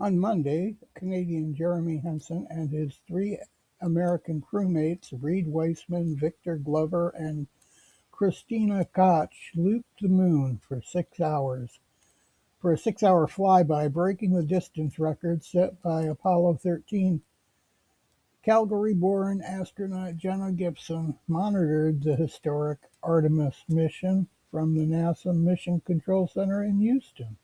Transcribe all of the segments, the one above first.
On Monday, Canadian Jeremy Hansen and his three American crewmates, Reid Wiseman, Victor Glover, and Christina Koch, looped the Moon for 6 hours for a 6-hour flyby, breaking the distance record set by Apollo 13. Calgary-born astronaut Jenni Gibbons monitored the historic Artemis mission from the NASA Mission Control Center in Houston.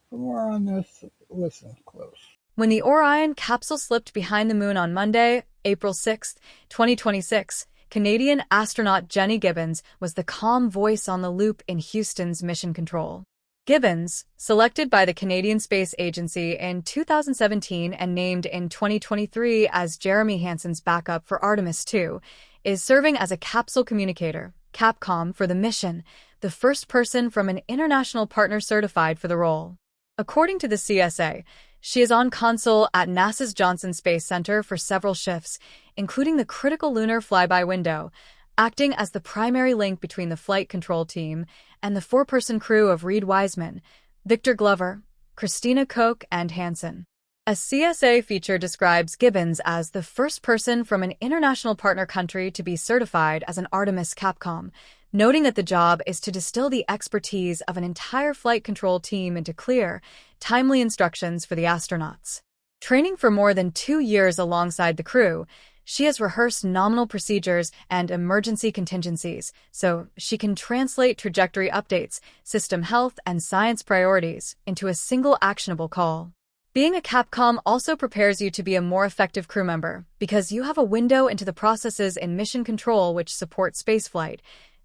For more on this, listen close. When the Orion capsule slipped behind the Moon on Monday, April 6, 2026, Canadian astronaut Jenni Gibbons was the calm voice on the loop in Houston's mission control. Gibbons, selected by the Canadian Space Agency in 2017 and named in 2023 as Jeremy Hansen's backup for Artemis II, is serving as a capsule communicator, Capcom, for the mission, the first person from an international partner certified for the role. According to the CSA, she is on console at NASA's Johnson Space Center for several shifts, including the critical Lunar Flyby window, acting as the primary link between the flight control team and the four-person crew of Reid Wiseman, Victor Glover, Christina Koch and Hansen. A CSA feature describes Gibbons as the first person from an international partner country to be certified as an Artemis Capcom, noting that the job is to distill the expertise of an entire flight control team into clear, timely instructions for the astronauts. Training for more than 2 years alongside the crew, she has rehearsed nominal procedures and emergency contingencies, so she can translate trajectory updates, system health, and science priorities into a single actionable call. Being a Capcom also prepares you to be a more effective crew member, because you have a window into the processes in mission control which support spaceflight,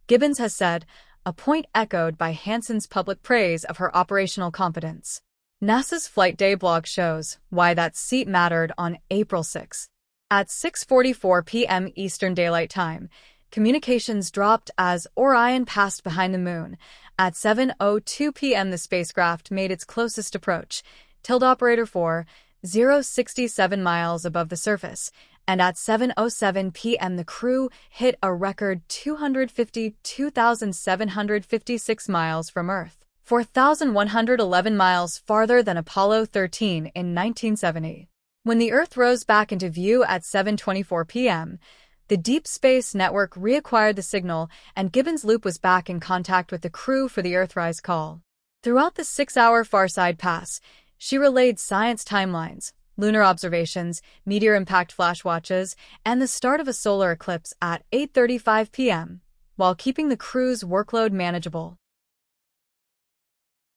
Gibbons has said, a point echoed by Hansen's public praise of her operational competence. NASA's Flight Day blog shows why that seat mattered on April 6. At 6:44 p.m. Eastern Daylight Time, communications dropped as Orion passed behind the Moon. At 7:02 p.m. the spacecraft made its closest approach, tilde operator 4,067 miles above the surface, and at 7:07 p.m. the crew hit a record 252,756 miles from Earth, 4,111 miles farther than Apollo 13 in 1970. When the Earth rose back into view at 7:24 p.m., the Deep Space Network reacquired the signal and Gibbons' loop was back in contact with the crew for the Earthrise call. Throughout the 6-hour Farside pass, she relayed science timelines, lunar observations, meteor impact flash watches, and the start of a solar eclipse at 8:35 p.m., while keeping the crew's workload manageable.